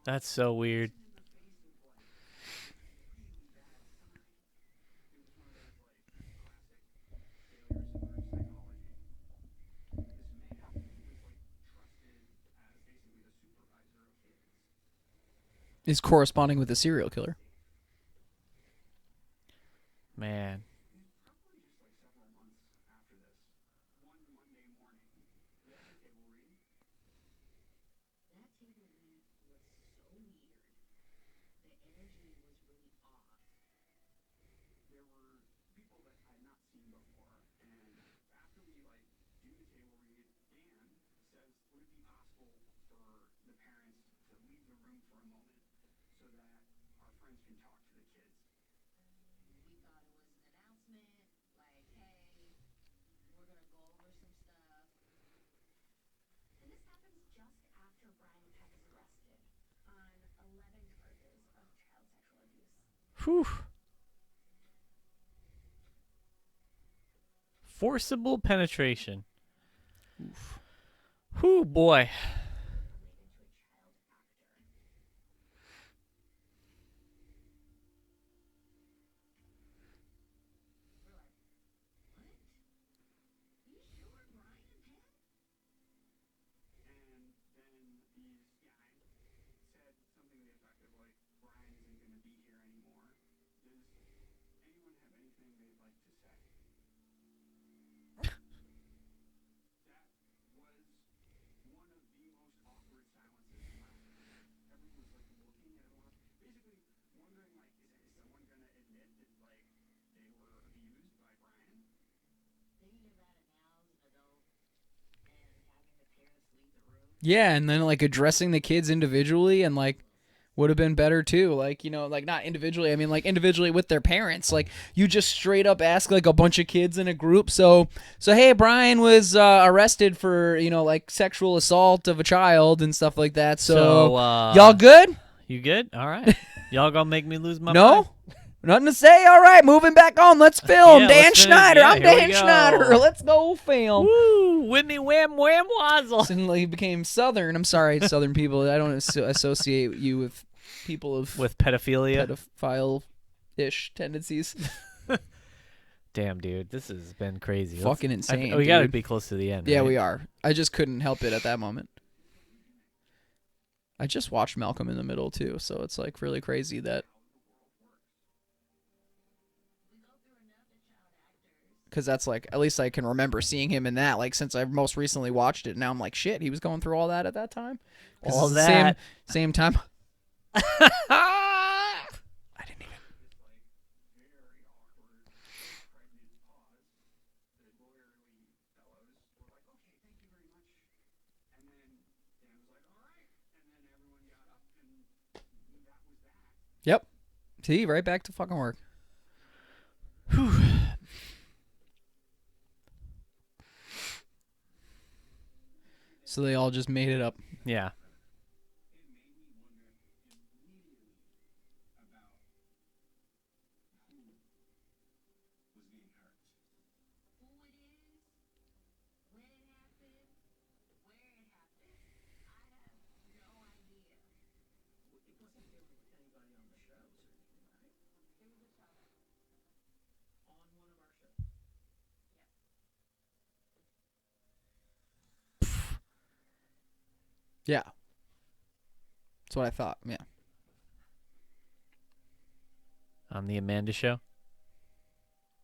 [SPEAKER 1] That's so weird.
[SPEAKER 2] is corresponding with a serial killer.
[SPEAKER 1] Man. Whew. Forcible penetration. Whew, boy.
[SPEAKER 2] Yeah, and then like addressing the kids individually and like would have been better too. Like, you know, like not individually, I mean like individually with their parents. Like you just straight up ask like a bunch of kids in a group. So hey, Brian was arrested for, you know, like sexual assault of a child and stuff like that. So y'all good?
[SPEAKER 1] You good? All right. Y'all gonna make me lose my
[SPEAKER 2] No?
[SPEAKER 1] mind?
[SPEAKER 2] Nothing to say? All right, moving back on. Let's film.
[SPEAKER 1] Yeah,
[SPEAKER 2] Dan
[SPEAKER 1] let's finish.
[SPEAKER 2] Schneider.
[SPEAKER 1] Yeah,
[SPEAKER 2] I'm
[SPEAKER 1] here we
[SPEAKER 2] Dan
[SPEAKER 1] go.
[SPEAKER 2] Schneider. Let's go film.
[SPEAKER 1] Woo! Whitney wham wham wazzle.
[SPEAKER 2] Suddenly he became Southern. I'm sorry, Southern people. I don't associate you with people of
[SPEAKER 1] With pedophilia.
[SPEAKER 2] pedophile-ish tendencies.
[SPEAKER 1] Damn, dude, this has been crazy.
[SPEAKER 2] Fucking insane.
[SPEAKER 1] We gotta
[SPEAKER 2] dude.
[SPEAKER 1] be close to the end.
[SPEAKER 2] Yeah,
[SPEAKER 1] right?
[SPEAKER 2] we are. I just couldn't help it at that moment. I just watched Malcolm in the Middle too, so it's like really crazy that. Because that's like, at least I can remember seeing him in that. Like since I most recently watched it, now I'm like, shit, he was going through all that at that time.
[SPEAKER 1] All
[SPEAKER 2] it's the
[SPEAKER 1] that.
[SPEAKER 2] same time. I didn't even. Yep. See, right back to fucking work. So they all just made it up.
[SPEAKER 1] Yeah.
[SPEAKER 2] Yeah. That's what I thought. Yeah.
[SPEAKER 1] On the Amanda show.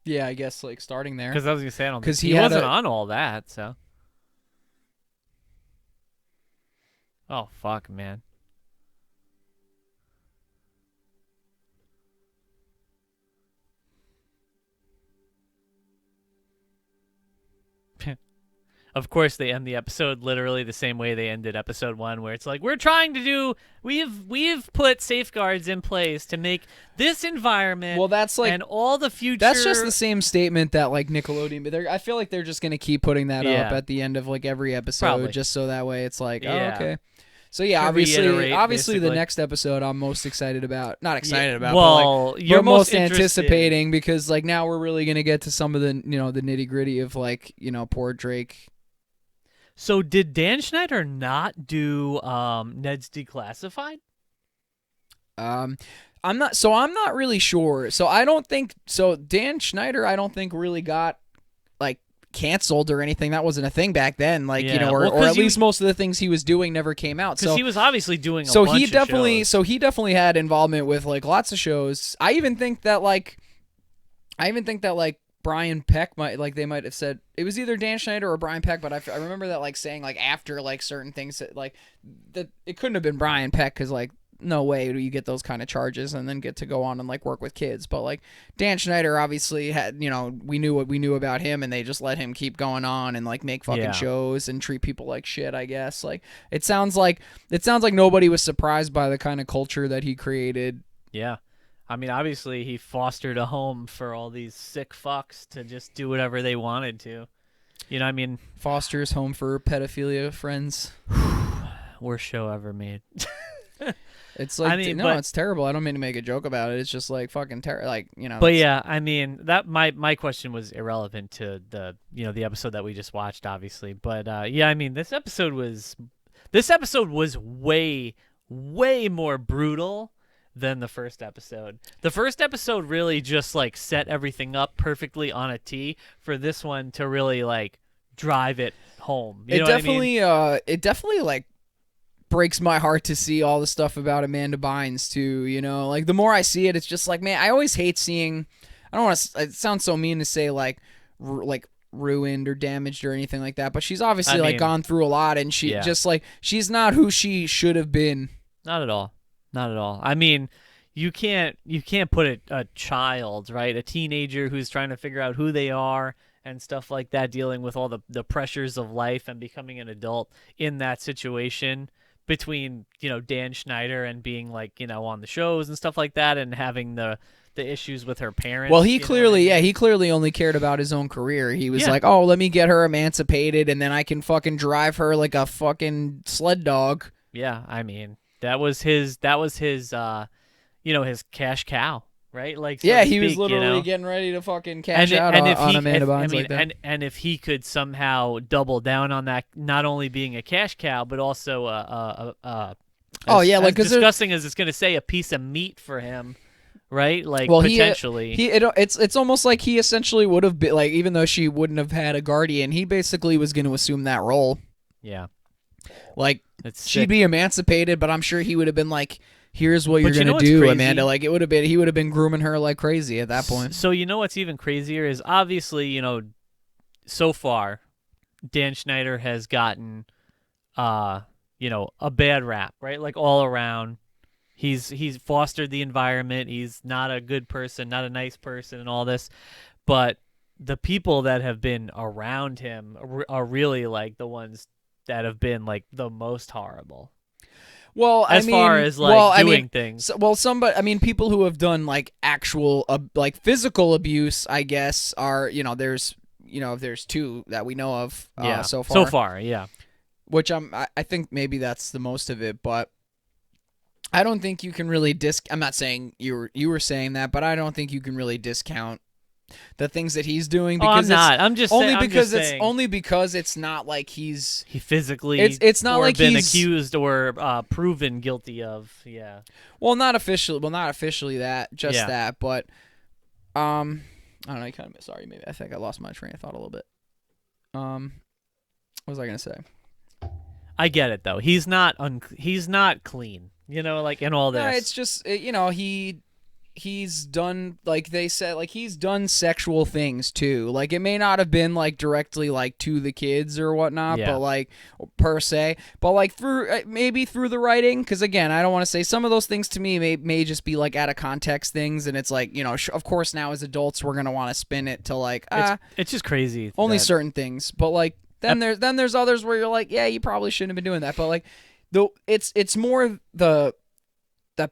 [SPEAKER 2] Yeah, I guess like starting there.
[SPEAKER 1] Because I was gonna say, I don't.
[SPEAKER 2] 'Cause
[SPEAKER 1] He
[SPEAKER 2] he had
[SPEAKER 1] wasn't
[SPEAKER 2] a-
[SPEAKER 1] on all that, so. Oh fuck, man. Of course, they end the episode literally the same way they ended episode 1, where it's like, we've put safeguards in place to make this environment
[SPEAKER 2] Well, that's like
[SPEAKER 1] and all the future.
[SPEAKER 2] that's just the same statement that like Nickelodeon, but I feel like they're just gonna keep putting that up
[SPEAKER 1] Yeah.
[SPEAKER 2] at the end of like every episode,
[SPEAKER 1] Probably.
[SPEAKER 2] just so that way it's like,
[SPEAKER 1] Yeah.
[SPEAKER 2] oh, okay. So yeah,
[SPEAKER 1] To
[SPEAKER 2] obviously
[SPEAKER 1] reiterate,
[SPEAKER 2] the
[SPEAKER 1] basically.
[SPEAKER 2] next episode I'm most excited about. Not excited about,
[SPEAKER 1] Well,
[SPEAKER 2] but like
[SPEAKER 1] you're
[SPEAKER 2] we're most
[SPEAKER 1] interested.
[SPEAKER 2] anticipating because like now we're really gonna get to some of the the nitty gritty of like poor Drake.
[SPEAKER 1] So did Dan Schneider not do Ned's Declassified?
[SPEAKER 2] I'm not really sure. So I don't think Dan Schneider I don't think really got like canceled or anything. That wasn't a thing back then. Like
[SPEAKER 1] Yeah.
[SPEAKER 2] or
[SPEAKER 1] Well, 'cause
[SPEAKER 2] at least most of the things he was doing never came out.
[SPEAKER 1] Because
[SPEAKER 2] So
[SPEAKER 1] he was obviously doing a
[SPEAKER 2] so
[SPEAKER 1] bunch
[SPEAKER 2] he
[SPEAKER 1] of
[SPEAKER 2] definitely
[SPEAKER 1] shows.
[SPEAKER 2] so he definitely had involvement with like lots of shows. I even think that like Brian Peck they might have said it was either Dan Schneider or Brian Peck, but I remember that like saying like after like certain things that like that it couldn't have been Brian Peck because like no way do you get those kind of charges and then get to go on and like work with kids. But like Dan Schneider obviously had, we knew what we knew about him and they just let him keep going on and like make fucking shows and treat people like shit, I guess. Like it sounds like nobody was surprised by the kind of culture that he created.
[SPEAKER 1] Yeah. I mean, obviously he fostered a home for all these sick fucks to just do whatever they wanted to. You know what I mean?
[SPEAKER 2] Foster's home for pedophilia friends.
[SPEAKER 1] Worst show ever made.
[SPEAKER 2] It's like,
[SPEAKER 1] I mean,
[SPEAKER 2] it's terrible. I don't mean to make a joke about it. It's just like fucking terrible. Like,
[SPEAKER 1] But yeah, I mean, that my question was irrelevant to the episode that we just watched, obviously. But yeah, I mean, this episode was way more brutal than the first episode. The first episode really just like set everything up perfectly on a tee for this one to really like drive it home. You know what I mean?
[SPEAKER 2] It definitely like breaks my heart to see all the stuff about Amanda Bynes too. Like the more I see it, it's just like, man, I always hate seeing. I don't want to. It sounds so mean to say like ruined or damaged or anything like that, but she's obviously gone through a lot, and she just like she's not who she should have been.
[SPEAKER 1] Not at all. Not at all. I mean, you can't put a child, right, a teenager who's trying to figure out who they are and stuff like that, dealing with all the pressures of life and becoming an adult in that situation between, Dan Schneider and being like, on the shows and stuff like that and having the issues with her parents.
[SPEAKER 2] Well, he clearly only cared about his own career. He was like, "Oh, let me get her emancipated and then I can fucking drive her like a fucking sled dog."
[SPEAKER 1] Yeah, I mean, that was his his cash cow, right? Like, so
[SPEAKER 2] he was literally getting ready to fucking cash out on Amanda Bynes like that.
[SPEAKER 1] And if he could somehow double down on that, not only being a cash cow, but also as disgusting as it's going to say, a piece of meat for him, right? Like, potentially.
[SPEAKER 2] It's almost like he essentially would have been like, even though she wouldn't have had a guardian, he basically was going to assume that role.
[SPEAKER 1] Yeah.
[SPEAKER 2] Like, she'd be emancipated, but I'm sure he would have been like, "Here's what you're gonna do, crazy? Amanda." Like, he would have been grooming her like crazy at that point.
[SPEAKER 1] So what's even crazier is obviously, so far, Dan Schneider has gotten, a bad rap, right? Like all around, he's fostered the environment. He's not a good person, not a nice person, and all this, but the people that have been around him are really like the ones that have been like the most horrible.
[SPEAKER 2] Well,
[SPEAKER 1] far as like doing things.
[SPEAKER 2] People who have done like actual like physical abuse, I guess, are there's two that we know of so far.
[SPEAKER 1] So far, yeah.
[SPEAKER 2] Which I think maybe that's the most of it, but I don't think you can really I'm not saying you were saying that, but I don't think you can really discount the things that he's doing because
[SPEAKER 1] I'm just saying.
[SPEAKER 2] Only because it's not like he
[SPEAKER 1] physically
[SPEAKER 2] it's not like
[SPEAKER 1] been
[SPEAKER 2] he's
[SPEAKER 1] accused or proven guilty of. Yeah.
[SPEAKER 2] Well, not officially that, that, but I don't know. You kind of sorry, maybe I think I lost my train of thought a little bit. What was I gonna say?
[SPEAKER 1] I get it though. He's not clean. Like in all this.
[SPEAKER 2] No, it's just he's done, like they said, like he's done sexual things too. Like it may not have been like directly like to the kids or whatnot, but like per se, but like through maybe through the writing. Because again, I don't want to say some of those things to me may just be like out of context things, and it's like of course now as adults we're gonna want to spin it to like
[SPEAKER 1] it's just crazy.
[SPEAKER 2] Only certain things, but like then there's others where you're like, yeah, you probably shouldn't have been doing that, but like though it's more the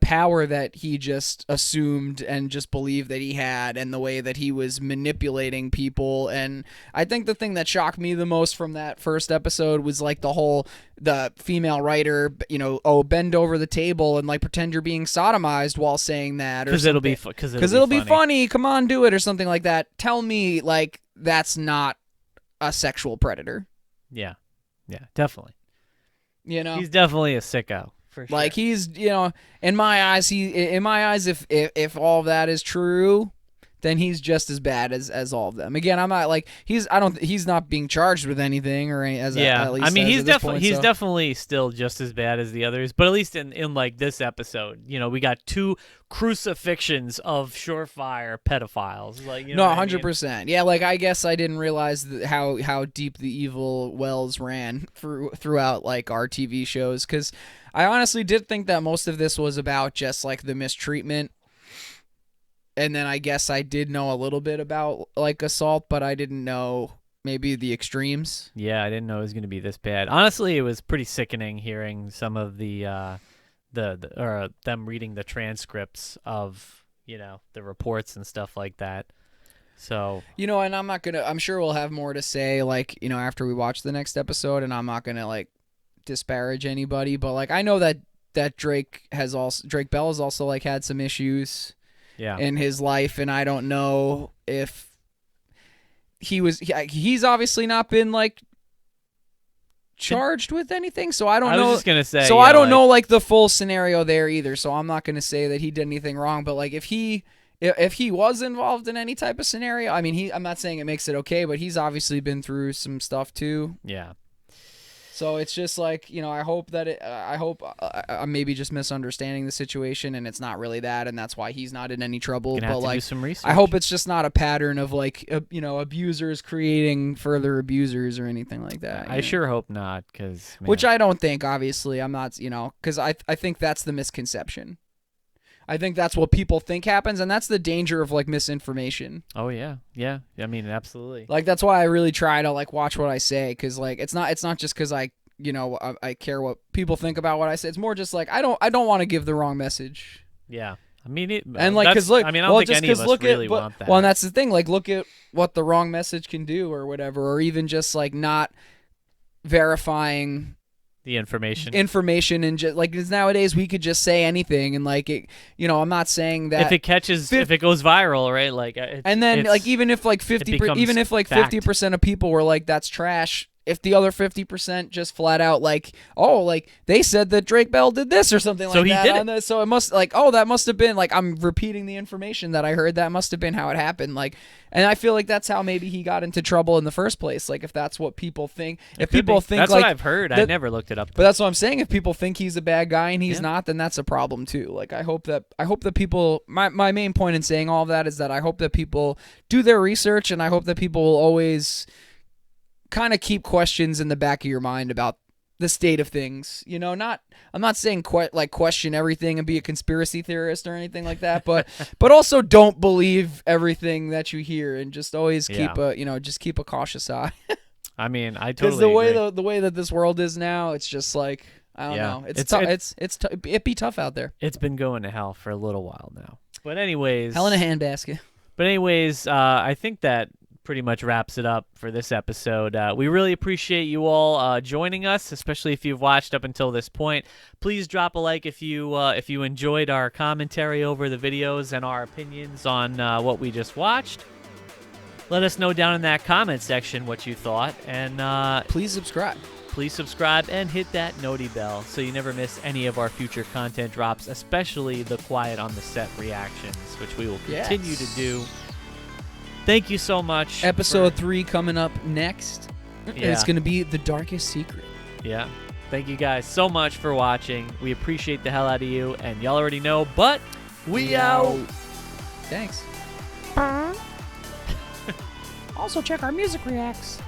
[SPEAKER 2] power that he just assumed and just believed that he had, and the way that he was manipulating people. And I think the thing that shocked me the most from that first episode was like the female writer, bend over the table and like pretend you're being sodomized while saying that,
[SPEAKER 1] because it'll be
[SPEAKER 2] funny. Come on, do it, or something like that. Tell me like that's not a sexual predator.
[SPEAKER 1] Yeah, definitely. He's definitely a sicko. For sure.
[SPEAKER 2] Like he's, in my eyes, if all of that is true, then he's just as bad as all of them. Again, I'm not like he's not being charged with anything or any, at least
[SPEAKER 1] I mean,
[SPEAKER 2] he's
[SPEAKER 1] definitely still just as bad as the others, but at least in like this episode, we got 2 crucifixions of surefire pedophiles. Like,
[SPEAKER 2] no, 100%. Yeah, like I guess I didn't realize how deep the evil wells ran throughout like our TV shows, because I honestly did think that most of this was about just like the mistreatment. And then I guess I did know a little bit about like assault, but I didn't know maybe the extremes.
[SPEAKER 1] Yeah, I didn't know it was going to be this bad. Honestly, it was pretty sickening hearing some of them reading the transcripts of, the reports and stuff like that. So,
[SPEAKER 2] and I'm sure we'll have more to say like, after we watch the next episode, and I'm not going to like disparage anybody, but like I know that Drake Bell has also like had some issues in his life, and I don't know if he's obviously not been like charged with anything, so I don't know.
[SPEAKER 1] I was just gonna say,
[SPEAKER 2] so I don't know like the full scenario there either, so I'm not gonna say that he did anything wrong, but like if he was involved in any type of scenario, I mean, I'm not saying it makes it okay, but he's obviously been through some stuff too.
[SPEAKER 1] Yeah.
[SPEAKER 2] So it's just like, I hope that I'm maybe just misunderstanding the situation, and it's not really that, and that's why he's not in any trouble.
[SPEAKER 1] Gonna
[SPEAKER 2] but
[SPEAKER 1] have to
[SPEAKER 2] like,
[SPEAKER 1] do some research.
[SPEAKER 2] I hope it's just not a pattern of like, abusers creating further abusers or anything like that.
[SPEAKER 1] I sure hope not,
[SPEAKER 2] which I don't think. Obviously, I'm not. Because I think that's the misconception. I think that's what people think happens, and that's the danger of like misinformation.
[SPEAKER 1] Oh yeah. I mean, absolutely.
[SPEAKER 2] Like that's why I really try to like watch what I say, because like it's not just because I care what people think about what I say. It's more just like I don't want to give the wrong message.
[SPEAKER 1] Yeah. I mean,
[SPEAKER 2] and like because look,
[SPEAKER 1] I mean, I don't think any of us really want that.
[SPEAKER 2] Well, and that's the thing. Like, look at what the wrong message can do, or whatever, or even just like not verifying
[SPEAKER 1] the information,
[SPEAKER 2] and just like, because nowadays we could just say anything, and like it, I'm not saying that
[SPEAKER 1] if it catches, if it goes viral, right? Like,
[SPEAKER 2] and then like even if like 50% of people were like that's trash. If the other 50% just flat out like, oh, like they said that Drake Bell did this or something
[SPEAKER 1] so
[SPEAKER 2] like that.
[SPEAKER 1] He did it.
[SPEAKER 2] So it must like, oh, that must have been like, I'm repeating the information that I heard. That must have been how it happened. Like, and I feel like that's how maybe he got into trouble in the first place. Like if that's what people think, if people think
[SPEAKER 1] that's
[SPEAKER 2] like,
[SPEAKER 1] what I've heard. I never looked it up.
[SPEAKER 2] But that's what I'm saying. If people think he's a bad guy and he's not, then that's a problem too. Like I hope that people, my main point in saying all of that is that I hope that people do their research, and I hope that people will always kind of keep questions in the back of your mind about the state of things. I'm not saying question everything and be a conspiracy theorist or anything like that, but also don't believe everything that you hear, and just always keep a cautious eye.
[SPEAKER 1] I mean, I totally
[SPEAKER 2] because the way that this world is now, it's just like, I don't know. It's tough. It'd be tough out there.
[SPEAKER 1] It's been going to hell for a little while now. But anyways,
[SPEAKER 2] hell in a handbasket.
[SPEAKER 1] But anyways, I think that pretty much wraps it up for this episode. We really appreciate you all joining us, especially if you've watched up until this point. Please drop a like if you enjoyed our commentary over the videos and our opinions on what we just watched. Let us know down in that comment section what you thought, and
[SPEAKER 2] please subscribe.
[SPEAKER 1] Please subscribe and hit that noti bell so you never miss any of our future content drops, especially the Quietonset reactions, which we will continue to do. Thank you so much.
[SPEAKER 2] Episode 3 coming up next.
[SPEAKER 1] Yeah.
[SPEAKER 2] It's going to be The Darkest Secret.
[SPEAKER 1] Yeah. Thank you guys so much for watching. We appreciate the hell out of you, and y'all already know, but we out.
[SPEAKER 2] Thanks. Also check our music reacts.